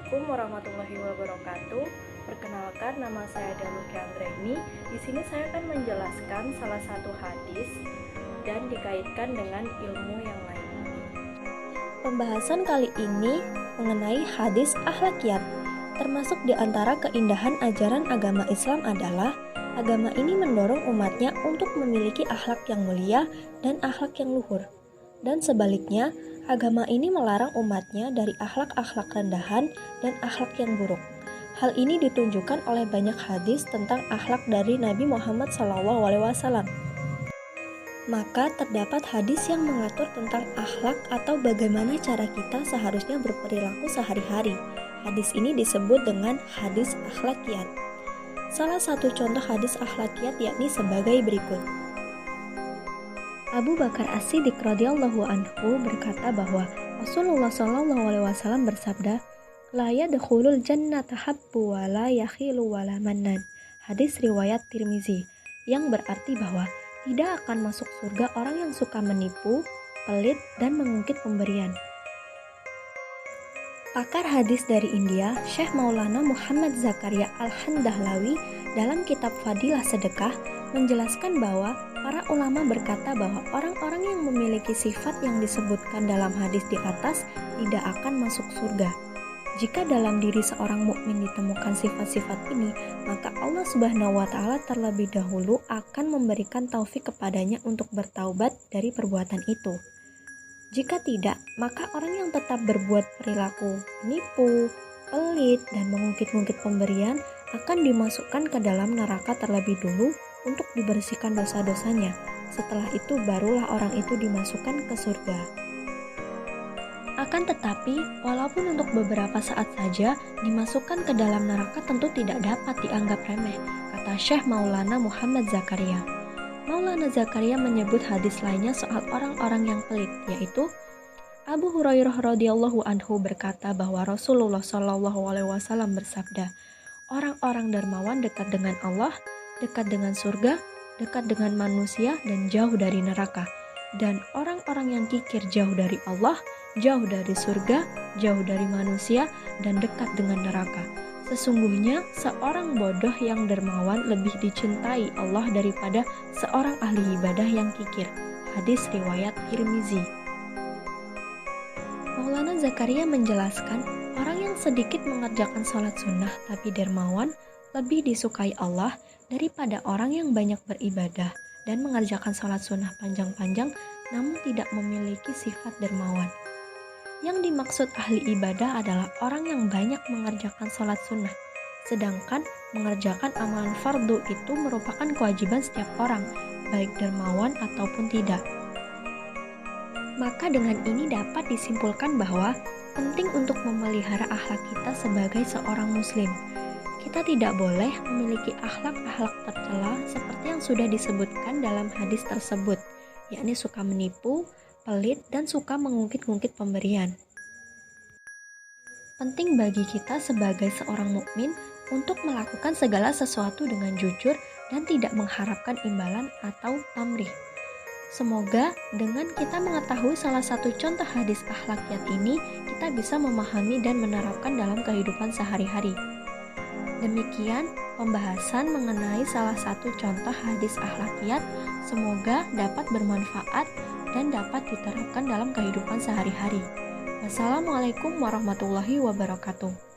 Assalamualaikum warahmatullahi wabarakatuh. Perkenalkan, nama saya Daluki Anggraini. Di sini saya akan menjelaskan salah satu hadis dan dikaitkan dengan ilmu yang lain. Pembahasan kali ini mengenai hadis akhlakiyat. Termasuk di antara keindahan ajaran agama Islam adalah agama ini mendorong umatnya untuk memiliki akhlak yang mulia dan akhlak yang luhur. Dan sebaliknya, agama ini melarang umatnya dari akhlak-akhlak rendahan dan akhlak yang buruk. Hal ini ditunjukkan oleh banyak hadis tentang akhlak dari Nabi Muhammad SAW. Maka terdapat hadis yang mengatur tentang akhlak atau bagaimana cara kita seharusnya berperilaku sehari-hari. Hadis ini disebut dengan hadis akhlakiyat. Salah satu contoh hadis akhlakiyat yakni sebagai berikut. Abu Bakar As-Siddiq radhiyallahu anhu berkata bahwa Rasulullah SAW bersabda, "La yadkhulul jannata habbu wa la yakhilu wa la mannan." Hadis riwayat Tirmizi, yang berarti bahwa tidak akan masuk surga orang yang suka menipu, pelit, dan mengungkit pemberian. Pakar hadis dari India, Syekh Maulana Muhammad Zakaria Al-Handahlawi dalam kitab Fadilah Sedekah menjelaskan bahwa para ulama berkata bahwa orang-orang yang memiliki sifat yang disebutkan dalam hadis di atas tidak akan masuk surga. Jika dalam diri seorang mukmin ditemukan sifat-sifat ini, maka Allah Subhanahu wa taala terlebih dahulu akan memberikan taufik kepadanya untuk bertaubat dari perbuatan itu. Jika tidak, maka orang yang tetap berbuat perilaku menipu, pelit, dan mengungkit-ungkit pemberian akan dimasukkan ke dalam neraka terlebih dulu untuk dibersihkan dosa-dosanya. Setelah itu barulah orang itu dimasukkan ke surga. Akan tetapi, walaupun untuk beberapa saat saja dimasukkan ke dalam neraka tentu tidak dapat dianggap remeh, kata Syekh Maulana Muhammad Zakaria. Maulana Zakaria menyebut hadis lainnya soal orang-orang yang pelit, yaitu Abu Hurairah radhiyallahu anhu berkata bahwa Rasulullah SAW bersabda, "Orang-orang dermawan dekat dengan Allah, dekat dengan surga, dekat dengan manusia, dan jauh dari neraka. Dan orang-orang yang kikir jauh dari Allah, jauh dari surga, jauh dari manusia, dan dekat dengan neraka. Sesungguhnya seorang bodoh yang dermawan lebih dicintai Allah daripada seorang ahli ibadah yang kikir." Hadis riwayat Tirmizi. Maulana Zakaria menjelaskan, orang yang sedikit mengerjakan sholat sunnah tapi dermawan lebih disukai Allah daripada orang yang banyak beribadah dan mengerjakan sholat sunnah panjang-panjang namun tidak memiliki sifat dermawan. Yang dimaksud ahli ibadah adalah orang yang banyak mengerjakan sholat sunnah, sedangkan mengerjakan amalan fardu itu merupakan kewajiban setiap orang, baik dermawan ataupun tidak. Maka dengan ini dapat disimpulkan bahwa penting untuk memelihara akhlak kita sebagai seorang muslim. Kita tidak boleh memiliki akhlak-akhlak tercela seperti yang sudah disebutkan dalam hadis tersebut, yakni suka menipu, pelit, dan suka mengungkit-ungkit pemberian. Penting bagi kita sebagai seorang mukmin untuk melakukan segala sesuatu dengan jujur dan tidak mengharapkan imbalan atau pamrih. Semoga dengan kita mengetahui salah satu contoh hadis akhlakiyat ini, kita bisa memahami dan menerapkan dalam kehidupan sehari-hari. Demikian pembahasan mengenai salah satu contoh hadis akhlakiyat. Semoga dapat bermanfaat dan dapat diterapkan dalam kehidupan sehari-hari. Wassalamualaikum warahmatullahi wabarakatuh.